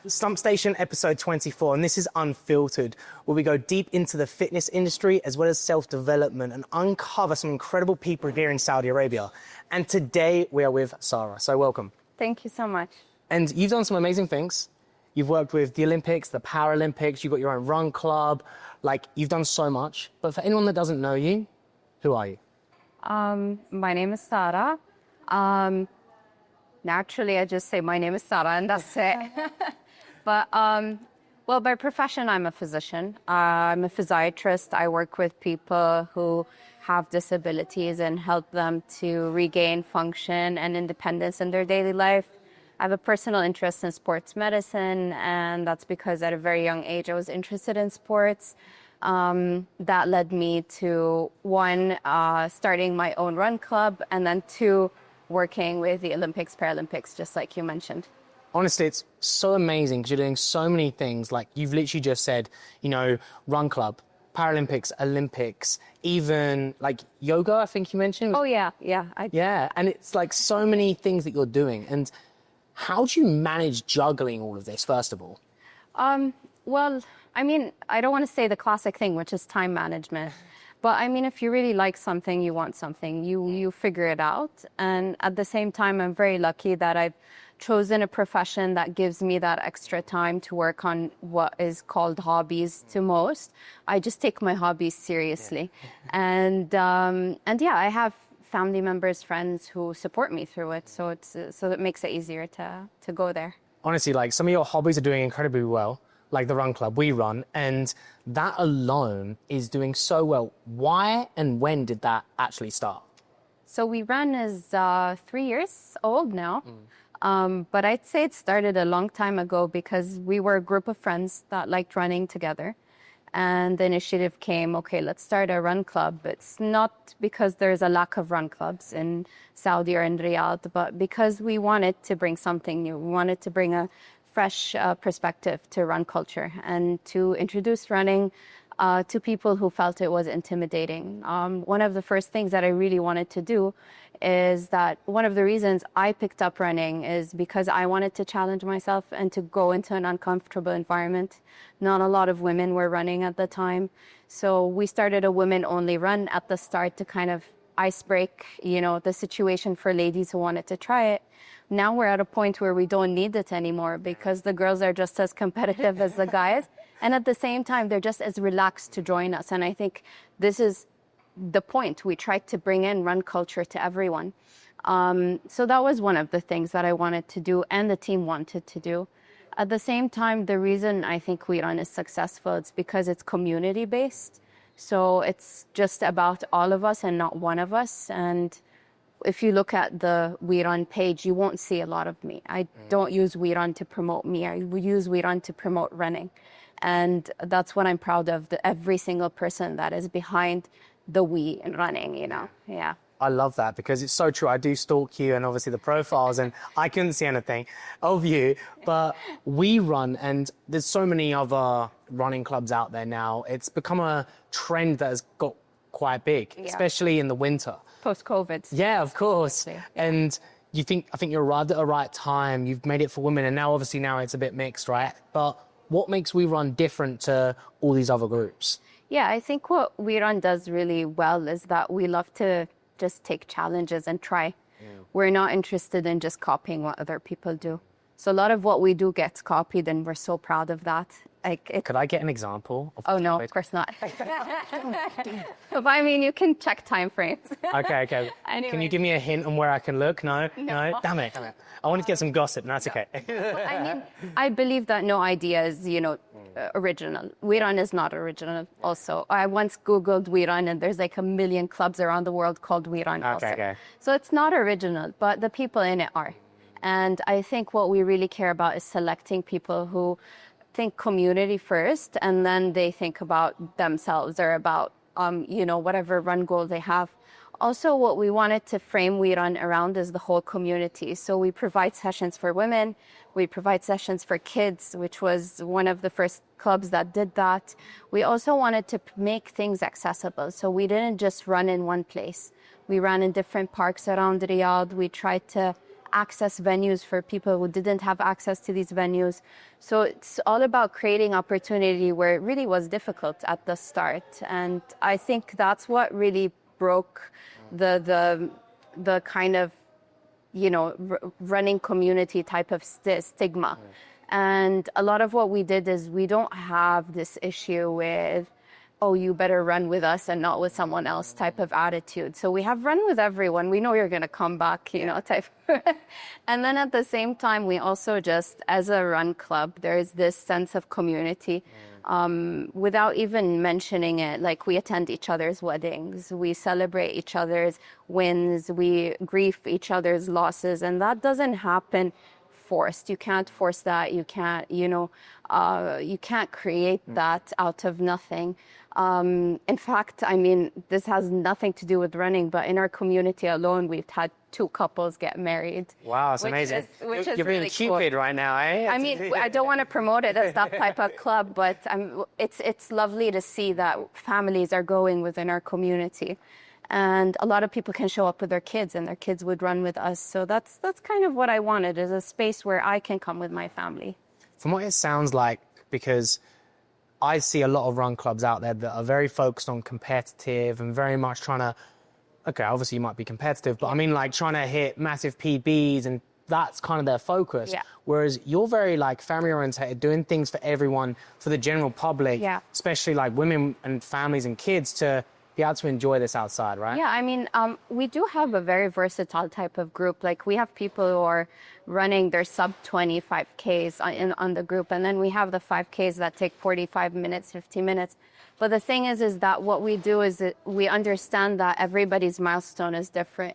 Stump Station episode 24, and this is Unfiltered, where we go deep into the fitness industry as well as self-development and uncover some incredible people here in Saudi Arabia. And today we are with Sarah, so welcome. Thank you so much. And you've done some amazing things. You've worked with the Olympics, the Paralympics, you've got your own run club, like you've done so much. But for anyone that doesn't know you, who are you? My name is Sarah. Naturally, I just say my name is Sarah and that's it. But, well, by profession, I'm a physician. I'm a physiatrist. I work with people who have disabilities and help them to regain function and independence in their daily life. I have a personal interest in sports medicine, and that's because at a very young age, I was interested in sports. That led me to, one, starting my own run club, and then two, working with the Olympics Paralympics, just like you mentioned. Honestly, it's so amazing because you're doing so many things. Like you've literally just said, you know, run club, Paralympics, Olympics, even like yoga, I think you mentioned. Oh, yeah. Yeah, and it's like so many things that you're doing. And how do you manage juggling all of this, first of all? Well, I mean, I don't want to say the classic thing, which is time management. But I mean, if you really like something, you want something, you figure it out. And at the same time, I'm very lucky that I've chosen a profession that gives me that extra time to work on what is called hobbies to most. I just take my hobbies seriously. And yeah, I have family members, friends who support me through it. So it makes it easier to go there. Honestly, like some of your hobbies are doing incredibly well, like the run club we run, and that alone is doing so well. Why and when did that actually start? So we run is 3 years old now. But I'd say it started a long time ago because we were a group of friends that liked running together. And the initiative came, okay, let's start a run club. It's not because there's a lack of run clubs in Saudi or in Riyadh, but because we wanted to bring something new. We wanted to bring a fresh perspective to run culture and to introduce running to people who felt it was intimidating. One of the first things that I really wanted to do is that one of the reasons I picked up running is because I wanted to challenge myself and to go into an uncomfortable environment. Not a lot of women were running at the time. So we started a women-only run at the start to kind of ice break, you know, the situation for ladies who wanted to try it. Now we're at a point where we don't need it anymore because the girls are just as competitive as the guys. And at the same time, they're just as relaxed to join us. And I think this is the point. We tried to bring in run culture to everyone. So that was one of the things that I wanted to do and the team wanted to do. At the same time, the reason I think We Run is successful, it's because it's community-based. So it's just about all of us and not one of us. And if you look at the We Run page, you won't see a lot of me. I don't use We Run to promote me. I use We Run to promote running. And that's what I'm proud of, every single person that is behind the we in running, you know, yeah. I love that because it's so true. I do stalk you and obviously the profiles and I couldn't see anything of you, but we run and there's so many other running clubs out there now. It's become a trend that has got quite big, especially in the winter. Post-COVID. Yeah, of course. Yeah. And I think you arrived at the right time. You've made it for women and now obviously now it's a bit mixed, right? But what makes We Run different to all these other groups? Yeah, I think what We Run does really well is that we love to just take challenges and try. We're not interested in just copying what other people do. So a lot of what we do gets copied and we're so proud of that. Could I get an example? Oh, no, of course not. But I mean, you can check time frames. Okay. Anyway. Can you give me a hint on where I can look? No? Damn it. I wanted to get some gossip. No, that's okay. I mean, I believe that no idea is, you know, original. We Run is not original also. I once Googled We Run and there's like 1 million clubs around the world called We Run also. Okay. So it's not original, but the people in it are. And I think what we really care about is selecting people who think community first and then they think about themselves or about, you know, whatever run goal they have. Also, what we wanted to frame We Run around is the whole community. So we provide sessions for women, we provide sessions for kids, which was one of the first clubs that did that. We also wanted to make things accessible. So we didn't just run in one place. We ran in different parks around Riyadh. We tried to access venues for people who didn't have access to these venues. So it's all about creating opportunity where it really was difficult at the start. And I think that's what really broke the kind of, running community type of stigma. And a lot of what we did is we don't have this issue with, oh, you better run with us and not with someone else type of attitude. So we have run with everyone. We know you're going to come back, type. And then at the same time, we also just, as a run club, there's this sense of community. Without even mentioning it, like we attend each other's weddings, we celebrate each other's wins, we grieve each other's losses, and that doesn't happen forced. You can't force that. You can't, you can't create that out of nothing. In fact, I mean, this has nothing to do with running, but in our community alone, we've had 2 couples get married. Wow, it's amazing. Which You're is being really Cupid cool. right now, eh? I mean, I don't want to promote it as that type of club, but it's lovely to see that families are going within our community. And a lot of people can show up with their kids, and their kids would run with us. So that's kind of what I wanted, is a space where I can come with my family. From what it sounds like, because I see a lot of run clubs out there that are very focused on competitive and very much trying to, okay, obviously you might be competitive, but I mean like trying to hit massive PBs, and that's kind of their focus. Yeah. Whereas you're very like family oriented, doing things for everyone, for the general public, especially like women and families and kids to be able to enjoy this outside, right? Yeah, I mean, we do have a very versatile type of group. Like we have people who are running their sub 25Ks on the group. And then we have the 5Ks that take 45 minutes, 50 minutes. But the thing is that what we do is that we understand that everybody's milestone is different,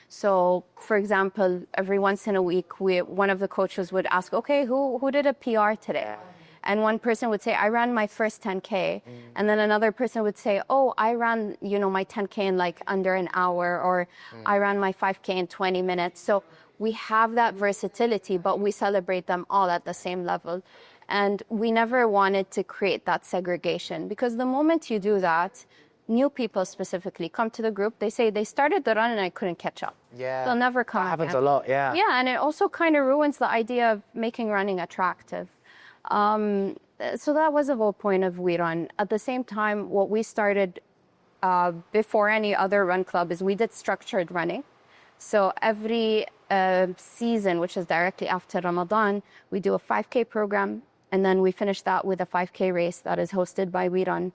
So, for example, every once in a week, one of the coaches would ask, okay, who did a PR today? And one person would say, I ran my first 10K. And then another person would say, oh, I ran, my 10K in like under an hour, or I ran my 5K in 20 minutes. So we have that versatility, but we celebrate them all at the same level. And we never wanted to create that segregation, because the moment you do that, new people specifically come to the group. They say they started the run and I couldn't catch up. Yeah. They'll never come That happens again. a lot, yeah. Yeah, and it also kind of ruins the idea of making running attractive. So that was the whole point of We Run. At the same time, what we started before any other run club is we did structured running. So every season, which is directly after Ramadan, we do a 5K program, and then we finish that with a 5K race that is hosted by We Run.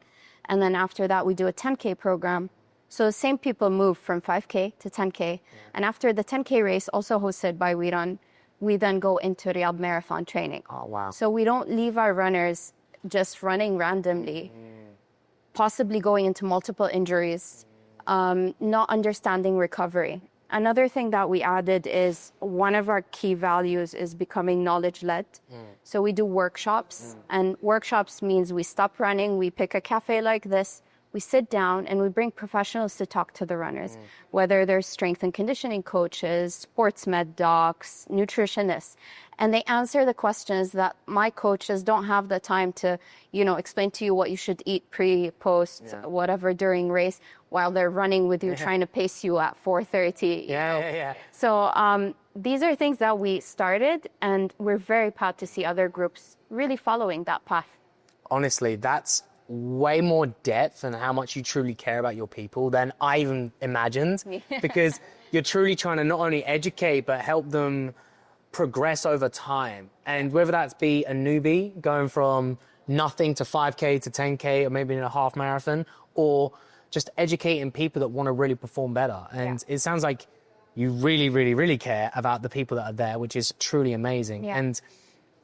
And then after that, we do a 10K program. So the same people move from 5K to 10K. Yeah. And after the 10K race, also hosted by We Run, we then go into Riyadh marathon training. Oh, wow. So we don't leave our runners just running randomly, possibly going into multiple injuries, not understanding recovery. Another thing that we added is one of our key values is becoming knowledge-led. So we do workshops, and workshops means we stop running, we pick a cafe like this, we sit down and we bring professionals to talk to the runners, whether they're strength and conditioning coaches, sports med docs, nutritionists, and they answer the questions that my coaches don't have the time to, explain to you what you should eat pre, post, whatever during race, while they're running with you, trying to pace you at 4:30. Yeah. So these are things that we started, and we're very proud to see other groups really following that path. Honestly, that's way more depth and how much you truly care about your people than I even imagined, because you're truly trying to not only educate but help them progress over time. And whether that's be a newbie going from nothing to 5K to 10K or maybe in a half marathon, or just educating people that want to really perform better. And it sounds like you really, really, really care about the people that are there, which is truly amazing. Yeah. And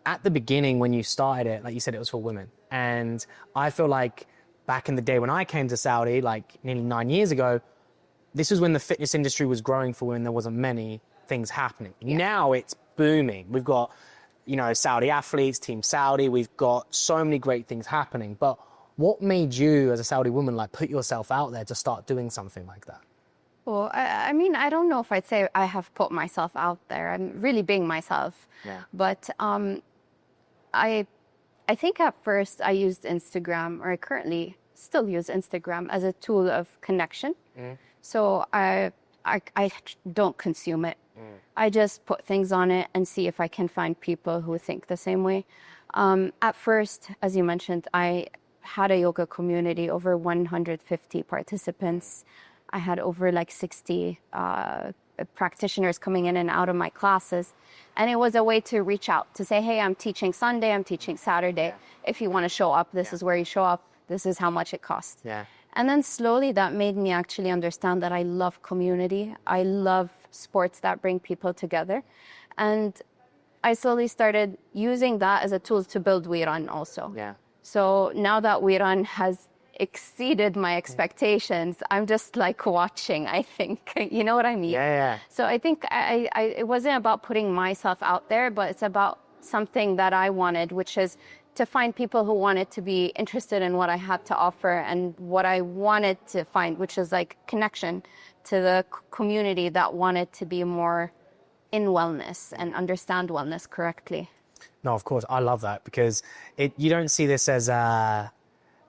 at the beginning, when you started it, like you said, it was for women. And I feel like back in the day when I came to Saudi, like nearly 9 years ago, this was when the fitness industry was growing for women. There wasn't many things happening. Now it's booming. We've got, Saudi athletes, Team Saudi. We've got so many great things happening. But what made you, as a Saudi woman, put yourself out there to start doing something like that? Well, I mean, I don't know if I'd say I have put myself out there. I'm really being myself. Yeah. But I think at first I used Instagram, or I currently still use Instagram as a tool of connection. So I don't consume it. I just put things on it and see if I can find people who think the same way. At first, as you mentioned, I had a yoga community, over 150 participants. I had over like 60 practitioners coming in and out of my classes. And it was a way to reach out, to say, hey, I'm teaching Sunday, I'm teaching Saturday. If you want to show up, this is where you show up. This is how much it costs. Yeah. And then slowly that made me actually understand that I love community. I love sports that bring people together. And I slowly started using that as a tool to build Wiran also. Yeah. So now that Wiran has exceeded my expectations, I'm just like watching, I think. You know what I mean? Yeah. So I think it wasn't about putting myself out there, but it's about something that I wanted, which is to find people who wanted to be interested in what I had to offer and what I wanted to find, which is like connection to the community that wanted to be more in wellness and understand wellness correctly. No, of course. I love that because you don't see this as a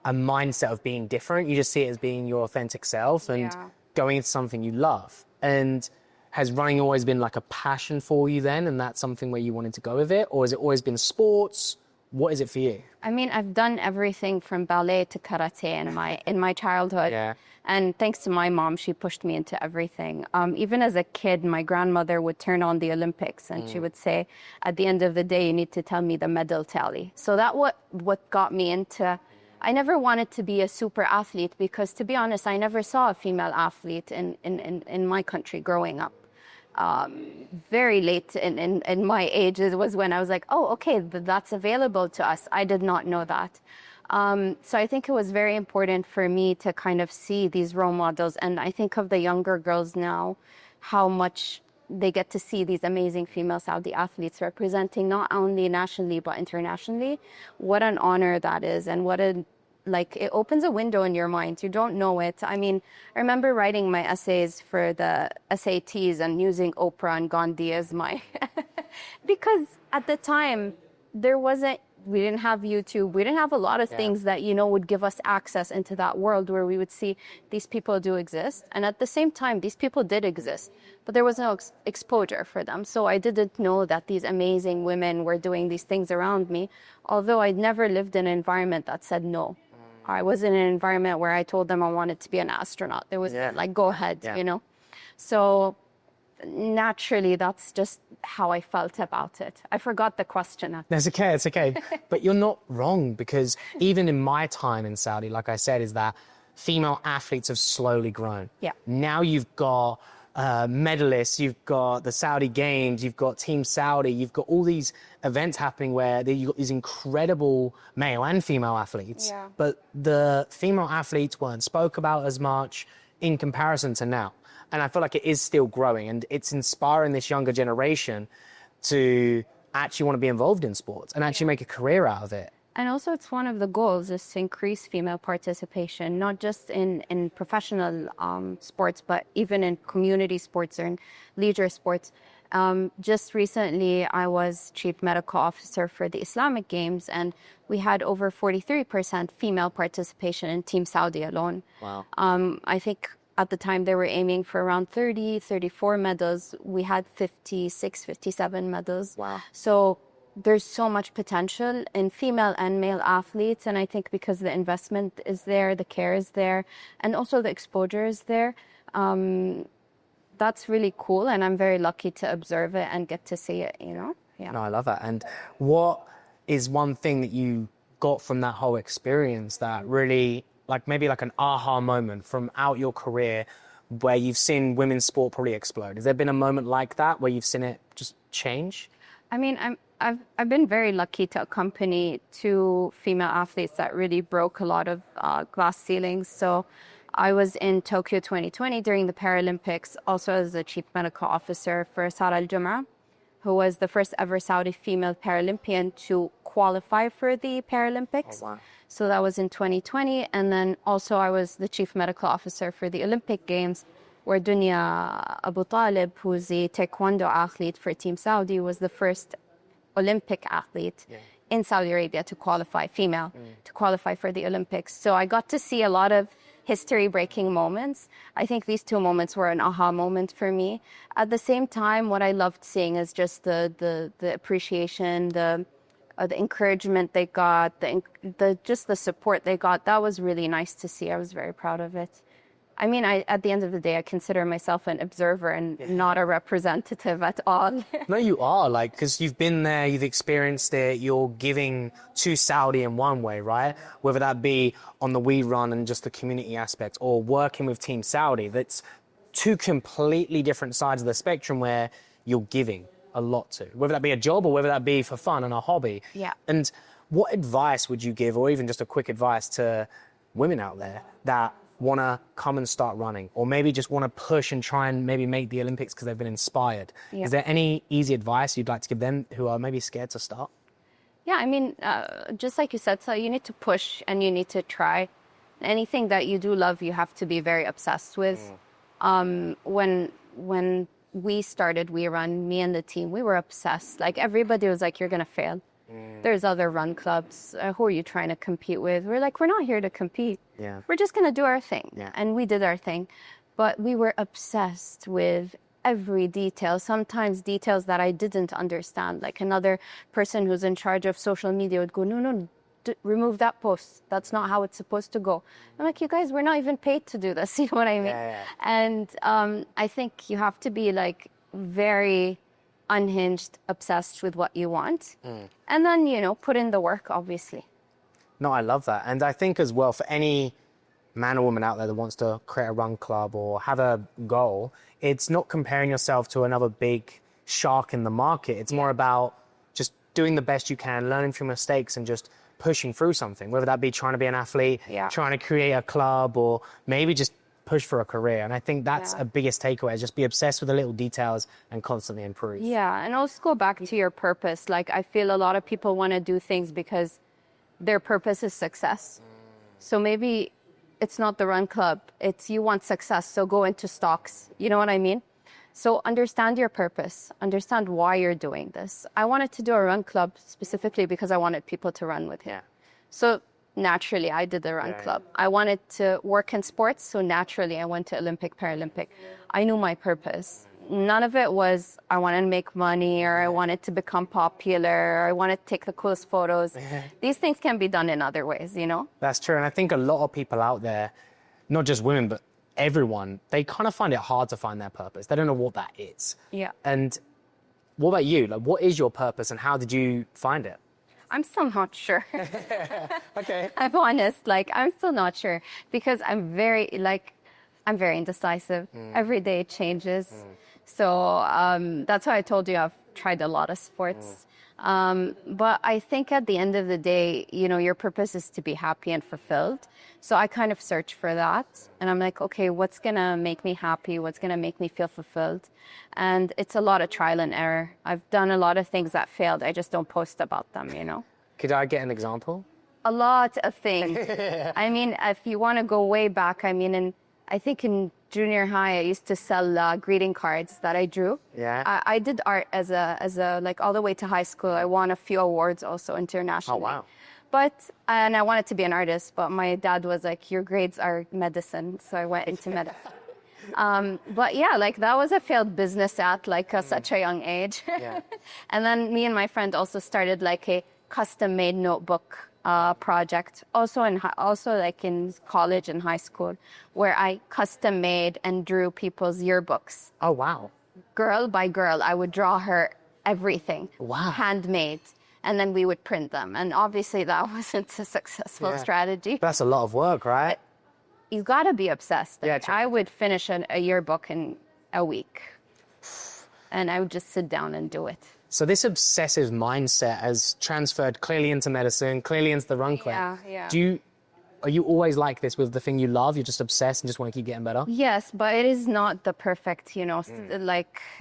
mindset of being different. You just see it as being your authentic self and going into something you love. And has running always been like a passion for you then? And that's something where you wanted to go with it? Or has it always been sports? What is it for you? I mean, I've done everything from ballet to karate in my childhood. Yeah. And thanks to my mom, she pushed me into everything. Even as a kid, my grandmother would turn on the Olympics and she would say, at the end of the day, you need to tell me the medal tally. So that what got me into, I never wanted to be a super athlete because, to be honest, I never saw a female athlete in my country growing up. Very late in my age was when I was like, oh, okay, that's available to us. I did not know that. So I think it was very important for me to kind of see these role models. And I think of the younger girls now, how much they get to see these amazing female Saudi athletes representing not only nationally, but internationally. What an honor that is. And it opens a window in your mind. You don't know it. I mean, I remember writing my essays for the SATs and using Oprah and Gandhi as my, because at the time we didn't have YouTube. We didn't have a lot of things that, would give us access into that world where we would see these people do exist. And at the same time, these people did exist, but there was no exposure for them. So I didn't know that these amazing women were doing these things around me, although I'd never lived in an environment that said no. I was in an environment where I told them I wanted to be an astronaut. There was like, go ahead, So naturally, that's just how I felt about it. I forgot the question. It's okay. But you're not wrong because even in my time in Saudi, like I said, is that female athletes have slowly grown. Yeah. Now you've got medalists, you've got the Saudi Games, you've got Team Saudi, you've got all these events happening where you've got these incredible male and female athletes. Yeah. But the female athletes weren't spoke about as much in comparison to now. And I feel like it is still growing and it's inspiring this younger generation to actually want to be involved in sports and actually make a career out of it. And also it's one of the goals is to increase female participation, not just in professional sports, but even in community sports or in leisure sports. Just recently, I was chief medical officer for the Islamic Games, and we had over 43% female participation in Team Saudi alone. Wow. I think at the time they were aiming for around 30, 34 medals. We had 56, 57 medals. Wow. So there's so much potential in female and male athletes. And I think because the investment is there, the care is there, and also the exposure is there, that's really cool. And I'm very lucky to observe it and get to see it, Yeah. No, I love that. And what is one thing that you got from that whole experience that really, maybe an aha moment from out your career where you've seen women's sport probably explode? Has there been a moment like that where you've seen it just change? I mean, I've been very lucky to accompany two female athletes that really broke a lot of glass ceilings. So I was in Tokyo 2020 during the Paralympics, also as the chief medical officer for Sarah Al-Jum'a, who was the first ever Saudi female Paralympian to qualify for the Paralympics. Oh, wow. So that was in 2020. And then also I was the chief medical officer for the Olympic Games, where Dunya Abu Talib, who's a taekwondo athlete for Team Saudi, was the first Olympic athlete in Saudi Arabia to qualify, female, to qualify for the Olympics. So I got to see a lot of history-breaking moments. I think these two moments were an aha moment for me. At the same time, what I loved seeing is just the appreciation, the encouragement they got, just the support they got. That was really nice to see. I was very proud of it. I mean, at the end of the day, I consider myself an observer and not a representative at all. No, you are, like, because you've been there, you've experienced it, you're giving to Saudi in one way, right? Whether that be on the We Run and just the community aspect, or working with Team Saudi. That's two completely different sides of the spectrum where you're giving a lot to, whether that be a job or whether that be for fun and a hobby. Yeah. And what advice would you give, or even just a quick advice to women out there that want to come and start running, or maybe just want to push and try and maybe make the Olympics because they've been inspired? Yeah. Is there any easy advice you'd like to give them who are maybe scared to start? Yeah, I mean, just like you said, so you need to push and you need to try. Anything that you do love, you have to be very obsessed with. When we started We Run, me and the team, we were obsessed. Like, everybody was like, you're going to fail. There's other run clubs. Who are you trying to compete with? We're like, we're not here to compete. Yeah. We're just going to do our thing. Yeah. And we did our thing. But we were obsessed with every detail, sometimes details that I didn't understand. Like, another person who's in charge of social media would go, no, remove that post. That's not how it's supposed to go. I'm like, you guys, we're not even paid to do this. You know what I mean? Yeah. And I think you have to be like very unhinged, obsessed with what you want. And then, put in the work, obviously. No, I love that. And I think as well, for any man or woman out there that wants to create a run club or have a goal, it's not comparing yourself to another big shark in the market. It's more about just doing the best you can, learning from mistakes and just pushing through something, whether that be trying to be an athlete, trying to create a club, or maybe just push for a career. And I think that's a biggest takeaway, is just be obsessed with the little details and constantly improve. Yeah, and also go back to your purpose. Like, I feel a lot of people want to do things because their purpose is success. So maybe it's not the run club, it's you want success, so go into stocks. You know what I mean? So understand your purpose, understand why you're doing this. I wanted to do a run club specifically because I wanted people to run with me. So naturally, I did the run club. I wanted to work in sports, so naturally, I went to Olympic Paralympic. I knew my purpose. None of it was I wanted to make money, or I wanted to become popular, or I wanted to take the coolest photos. These things can be done in other ways, That's true. And I think a lot of people out there, not just women, but everyone, they kind of find it hard to find their purpose. They don't know what that is. Yeah. And what about you? Like, what is your purpose and how did you find it? I'm still not sure. Okay. I'm honest, I'm still not sure because I'm very indecisive. Every day it changes. So that's why I told you I've tried a lot of sports. But I think at the end of the day, your purpose is to be happy and fulfilled. So I kind of search for that. And I'm like, okay, what's going to make me happy? What's going to make me feel fulfilled? And it's a lot of trial and error. I've done a lot of things that failed. I just don't post about them, Could I get an example? A lot of things. I mean, if you want to go way back, I think in junior high, I used to sell greeting cards that I drew. Yeah. I did art as a all the way to high school. I won a few awards also internationally. Oh, wow. And I wanted to be an artist, but my dad was like, your grades are medicine. So I went into medicine. But yeah, that was a failed business at such a young age. Yeah. And then me and my friend also started a custom-made notebook project, also in college and high school, where I custom made and drew people's yearbooks. Oh, wow. Girl by girl, I would draw her everything. Wow. Handmade. And then we would print them. And obviously that wasn't a successful strategy. That's a lot of work, right? You got to be obsessed. Yeah, I would finish a yearbook in a week. And I would just sit down and do it. So this obsessive mindset has transferred clearly into medicine, clearly into the run club. Yeah. Are you always like this with the thing you love? You're just obsessed and just want to keep getting better? Yes, but it is not the perfect,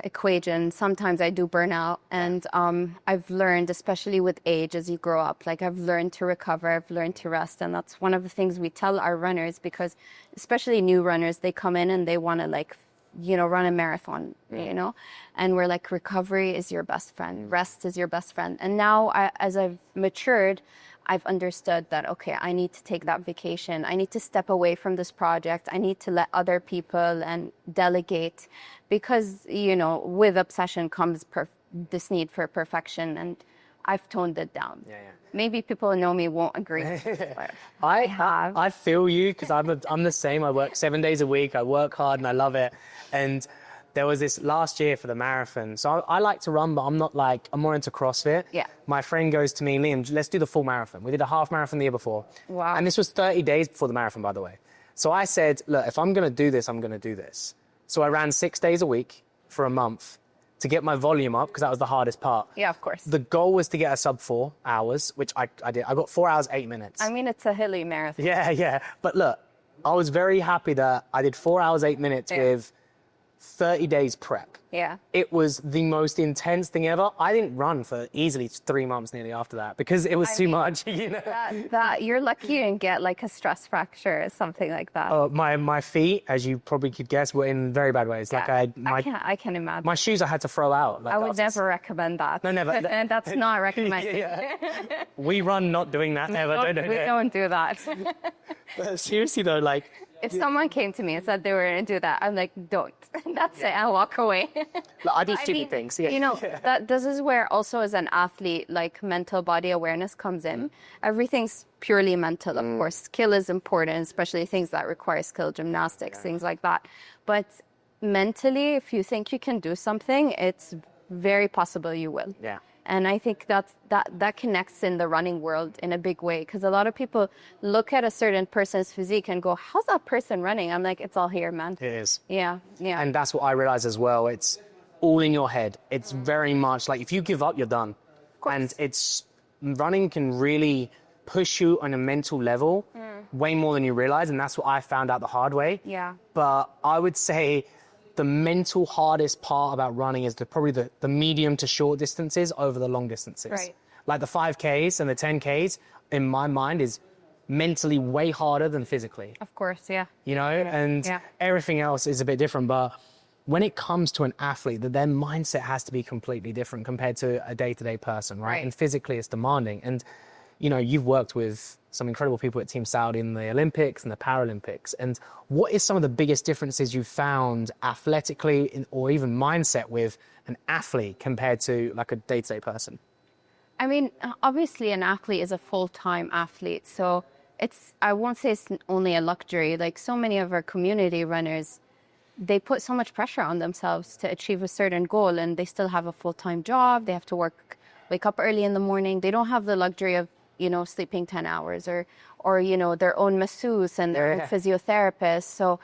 equation. Sometimes I do burn out, and I've learned, especially with age, as you grow up, I've learned to recover, I've learned to rest, and that's one of the things we tell our runners, because especially new runners, they come in and they want to run a marathon, and we're like, recovery is your best friend, rest is your best friend. And now, as I've matured, I've understood that, okay, I need to take that vacation. I need to step away from this project. I need to let other people and delegate, because, you know, with obsession comes this need for perfection, and I've toned it down. Yeah, yeah. Maybe people who know me won't agree. But I feel you, because I'm the same. I work 7 days a week. I work hard and I love it. And there was this last year for the marathon. So I like to run, but I'm more into CrossFit. Yeah. My friend goes to me, Liam, let's do the full marathon. We did a half marathon the year before. Wow. And this was 30 days before the marathon, by the way. So I said, look, if I'm going to do this, I'm going to do this. So I ran 6 days a week for a month to get my volume up, because that was the hardest part. Yeah, of course. The goal was to get a sub 4 hours, which I did. I got 4 hours, 8 minutes. I mean, it's a hilly marathon. Yeah, yeah. But look, I was very happy that I did 4 hours, 8 minutes with 30 days prep. Yeah. It was the most intense thing ever. I didn't run for easily 3 months nearly after that, because it was too much, you know. That you're lucky you didn't get like a stress fracture or something like that. My feet, as you probably could guess, were in very bad ways. Yeah. Like I can imagine. my shoes I had to throw out. Like I would never recommend that. No, never. And that's not recommended. Yeah. We run not doing that ever. We don't do that. But seriously though, like, if someone came to me and said they were going to do that, I'm like, don't. That's it. I'll walk away. like, I do stupid things. Yeah. You know, this is where also as an athlete, like mental body awareness comes in. Everything's purely mental, of course. Skill is important, especially things that require skill, gymnastics, things like that. But mentally, if you think you can do something, it's very possible you will. Yeah. And I think that connects in the running world in a big way, because a lot of people look at a certain person's physique and go, how's that person running? I'm like, it's all here, man. It is. Yeah, yeah. And that's what I realized as well. It's all in your head. It's very much like, if you give up, you're done. And running can really push you on a mental level way more than you realize. And that's what I found out the hard way. Yeah. But I would say the mental hardest part about running is probably the medium to short distances over the long distances. Right. Like the 5Ks and the 10Ks, in my mind, is mentally way harder than physically. Of course, yeah. You know, and everything else is a bit different. But when it comes to an athlete, their mindset has to be completely different compared to a day-to-day person, right? And physically it's demanding. And, you know, you've worked with some incredible people at Team Saudi in the Olympics and the Paralympics. And what is some of the biggest differences you've found athletically or even mindset with an athlete compared to like a day-to-day person? I mean, obviously an athlete is a full-time athlete. So I won't say it's only a luxury. Like so many of our community runners, they put so much pressure on themselves to achieve a certain goal, and they still have a full-time job. They have to wake up early in the morning. They don't have the luxury of, you know, sleeping 10 hours or you know, their own masseuse and their own physiotherapist. So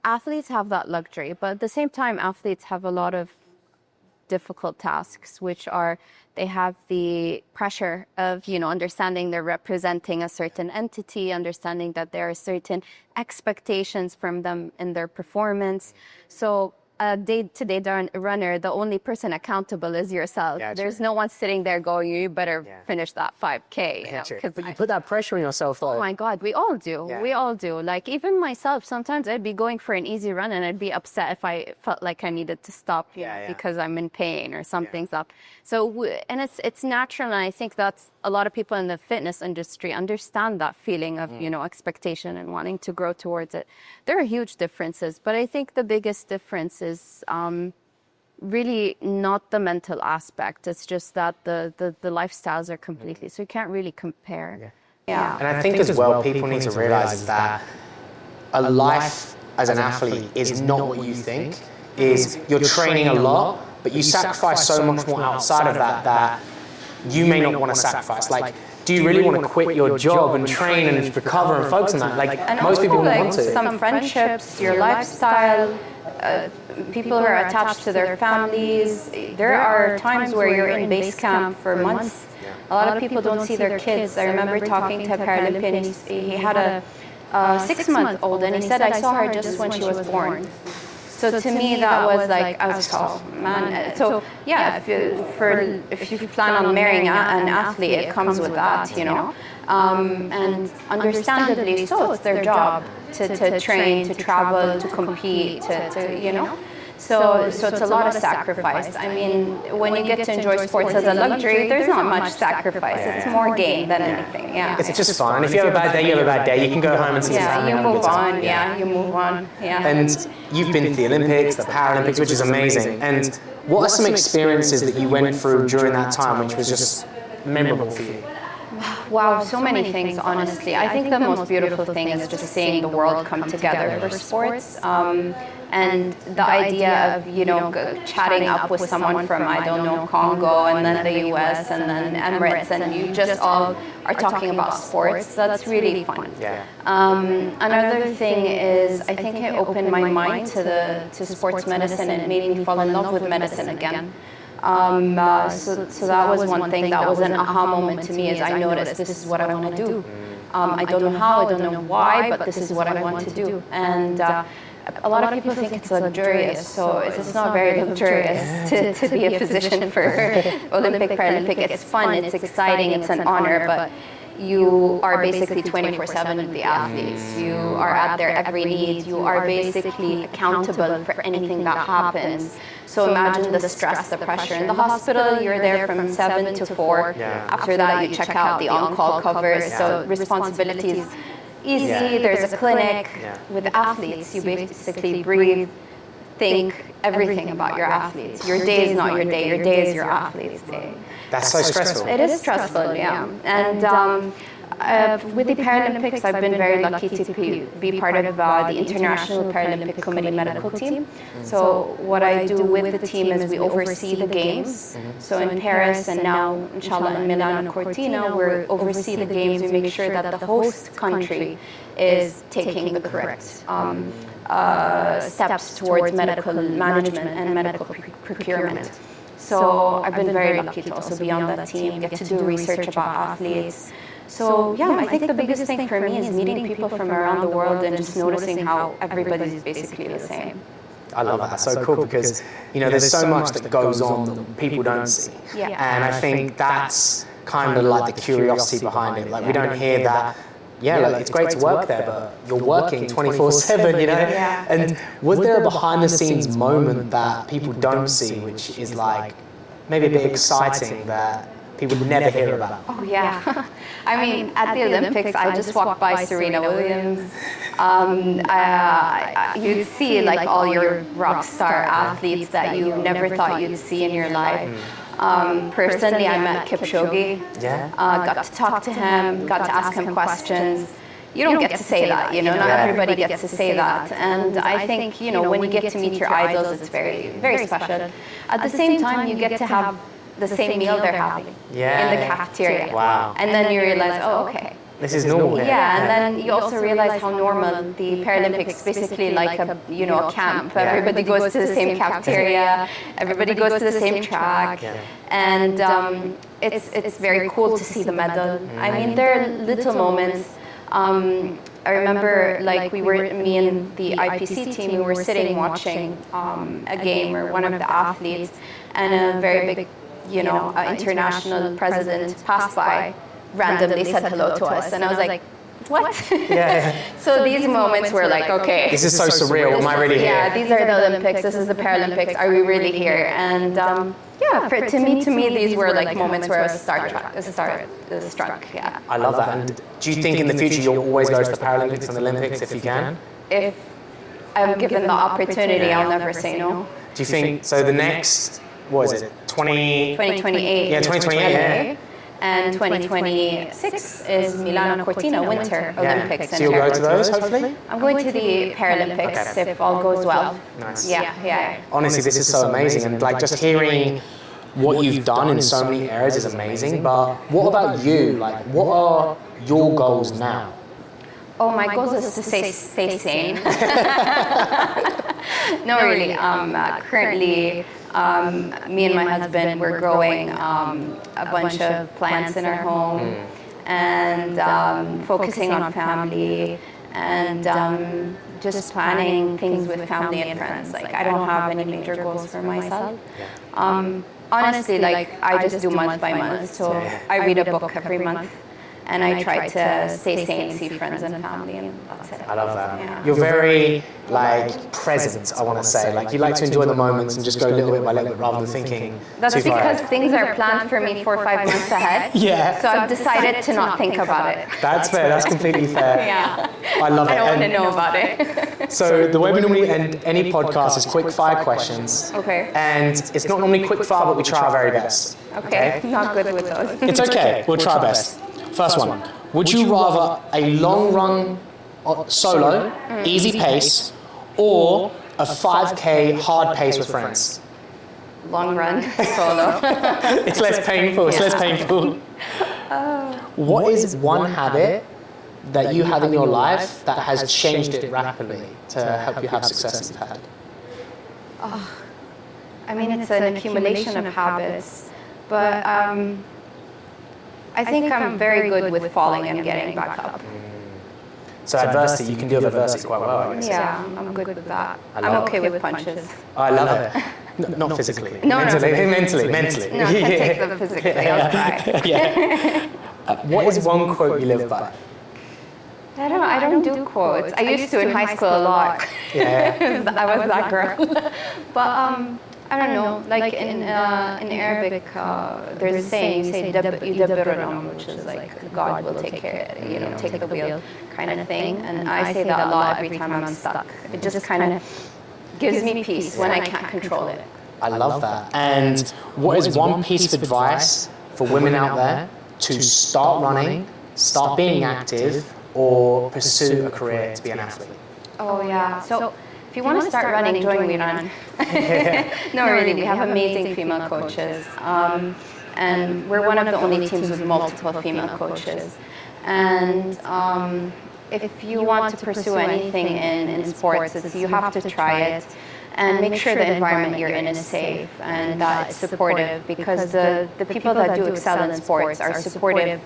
athletes have that luxury, but at the same time, athletes have a lot of difficult tasks, which are, they have the pressure of, you know, understanding they're representing a certain entity, understanding that there are certain expectations from them in their performance. So a day-to-day runner, the only person accountable is yourself. Yeah, there's no one sitting there going, you better finish that 5K. Yeah, but you put that pressure on yourself, though. Oh my God, we all do. Yeah. We all do. Like even myself, sometimes I'd be going for an easy run and I'd be upset if I felt like I needed to stop because I'm in pain or something's up. So, and it's natural, and I think that's a lot of people in the fitness industry understand that feeling of, you know, expectation and wanting to grow towards it. There are huge differences, but I think the biggest difference is really not the mental aspect. It's just that the lifestyles are completely, so you can't really compare. Yeah. And I think as well, people need to realize that a life as an athlete is not what you think. Is you're training a lot, but you sacrifice so much more outside of that you may not want to sacrifice. Like, do you really want to quit your job and train and recover and focus on that? Like, and most people like want to. Some friendships, your lifestyle, people who are attached to their families. There are times where you're in base camp for months. A lot of people don't see their kids. I remember talking to a Paralympian. He had a 6-month-old, and he said, I saw her just when she was born. So to me, that was like, I was oh man. So yeah, if you plan on marrying an athlete, it comes with that, you know. And understandably so, it's their job to train, to travel, to compete, to you know. So it's a lot of sacrifice. I mean, when you get to enjoy sports as a luxury, there's not much sacrifice. It's more gain than anything. Yeah. It's just fun. If you have a bad day, you have a bad day. You can go home and see your family. You move on. Yeah, you move on. Yeah. And you've been to the Olympics, the Paralympics, which is amazing. And what are some experiences that you went through during that time, which was just memorable for you? Wow, so many things, honestly. I think the most beautiful thing is just seeing the world come together for sports. And the idea of, chatting up with someone from, I don't know, Congo, and then the US, and then Emirates, and you just all are talking about sports. That's really fun. Yeah. Another thing is, I think it opened my mind to sports medicine, and it made me fall in love with medicine again. So that was one thing that was an aha moment to me, as I noticed this is what I want to do. I don't know how, I don't know why, but this is what I want to do. And a lot of people think it's luxurious, so it's not very luxurious to be a physician for Olympic Paralympic. It's fun, it's exciting, it's an honor, but you are basically 24/7 with the athletes. You are at their every need. You are basically accountable for anything that happens. So imagine the stress, the pressure. In the hospital, you're there from 7 to 4. Yeah. After that, you check out the on-call covers. So responsibilities easy. There's a clinic. With athletes, you basically breathe, think everything about your athletes. Your day is not your day. Your day is your athlete's day. That's so stressful. It is stressful, yeah. And with the Paralympics, I've been very lucky to be part of the International Paralympic Committee medical team. So what I do with the team is we oversee the games. So in Paris and now, inshallah, in Milan and Cortina, we oversee the games. We make sure that the host country is taking the correct steps towards medical management and medical procurement. So I've been very lucky to also be on that team, get to do research about athletes. So yeah, I think the biggest thing for me is meeting people from around the world and just noticing how everybody's basically the same. I love that. That's so cool because, there's so much that goes on that people don't see. Yeah. And I think that's kind of like the curiosity behind it. Like we don't hear that. Yeah, it's great to work there, but you're working 24/7, Yeah. And was there a behind-the-scenes moment that people don't see, which is like maybe a bit exciting that people would never hear about? Oh yeah, I mean at the Olympics, I just walked by Serena Williams. You'd see like all your rock star athletes that you never thought you'd see in your life. Personally, I met Kipchoge. Got to talk to him, got to ask him questions. You don't get to say that, not everybody gets to say that. And I think, when you get to meet your idols, it's very, very special. At the same time, you get to have the same meal they're having in the cafeteria. Wow. And then you realize, oh, okay. This is normal. Yeah, and then you also realize how normal the Paralympics basically like a camp. Everybody goes to the same cafeteria. Everybody goes to the same track, and it's very cool to see the medal. I mean, there are little moments. I remember, like me and the IPC team, we were sitting watching a game or one of the athletes, and a very big, international president passed by. Randomly said hello to us, and I was like, what? So these moments were like, okay. This is so surreal. Am I really here? Yeah, these are the Olympics. This is the Paralympics. Are we really here? And to me, these were like moments where I was struck. Yeah. I love that. And do you think in the future you'll always go to the Paralympics and Olympics if you can? If I'm given the opportunity, I'll never say no. Do you think so? The next, what is it? 2028. Yeah, 2028. Yeah. And 2026 is Milano Cortina Winter Olympics. So you'll go to those, hopefully? I'm going to the Paralympics if all goes well. Nice. Yeah. Honestly, this is so amazing. And like just hearing what you've done in so many areas is amazing. But what about you? Like, what are your goals now? Oh, my goal is to stay sane. No, really. Currently, me and my husband, we're growing a bunch of plants in our home and focusing on family and just planning things with family and friends. Like, I don't have any major goals for myself. Honestly, like, I just do month by month. So I read a book every month. And I try to stay sane, see friends and family, and that's it. I love that. Yeah. You're very present, I want to say. Like you like to enjoy the moments and just go little bit by little bit rather than thinking That's too far because ahead. things are planned for me 4 or 5 months ahead. Yeah. So I've decided to not think about it. That's fair. That's completely fair. Yeah. I love it. I don't want to And know about it. so the way we normally end any podcast is quick fire questions. Okay. And it's not normally quick fire, but we try our very best. Okay. Not good with those. It's okay. We'll try our best. First one. Would you rather a long run solo, easy pace, or a 5K hard pace with friends? Long run, solo. It's less painful. It's less painful. What is one habit that you have in your life that has changed it rapidly to help you have success you've had? I mean, it's an accumulation of habits, but I think I'm very good with falling and getting back up. So adversity, you can deal with adversity quite well, I guess. Yeah, I'm good with that. I'm okay with punches. I love it. Not physically. No, mentally. No, I can't take them physically. I'll cry. Yeah. What is one quote you live by? I don't know. I don't do quotes. I used to in high school a lot. Yeah. I was that girl. But I don't know. Like in Arabic, there's a saying, you say "Yudabbir al-amr," which is like God will take care, take the wheel, kind of thing. And I say that a lot every time I'm stuck. It just kind of gives me peace when I can't control it. I love that. And what is one piece of advice for women out there to start running, start being active, or pursue a career to be an athlete? Oh yeah. So if you want to start running, join me run. No, really, we have amazing female coaches. And we're one of the only teams with multiple female coaches. And if you want to pursue anything in sports, you have to try it. And make sure the environment you're in is safe and that it's supportive, because the people that do excel in sports are supported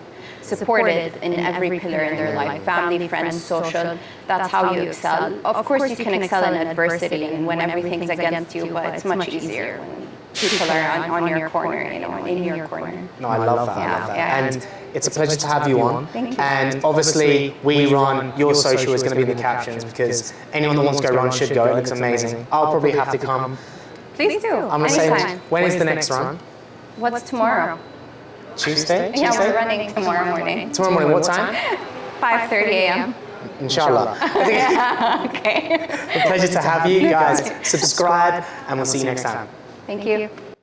in every pillar in their life, family, friends, social. That's how you excel. Of course, you can excel in adversity and when everything's against you, but it's much easier when people are on your corner, in your corner. No, I love that. I love that. Yeah. And it's a pleasure to have you on. Thank you. And obviously, we run, your social is going to be in the captions because anyone that wants to go run should go. It looks amazing. I'll probably have to come. Please do. I'm going to say, when is the next run? What's tomorrow? Tuesday? Yeah, we're running tomorrow morning. Tomorrow morning, what time? 5:30 a.m. Inshallah. Yeah, okay. A pleasure to have you guys. Subscribe, and we'll see you next time. Thank you.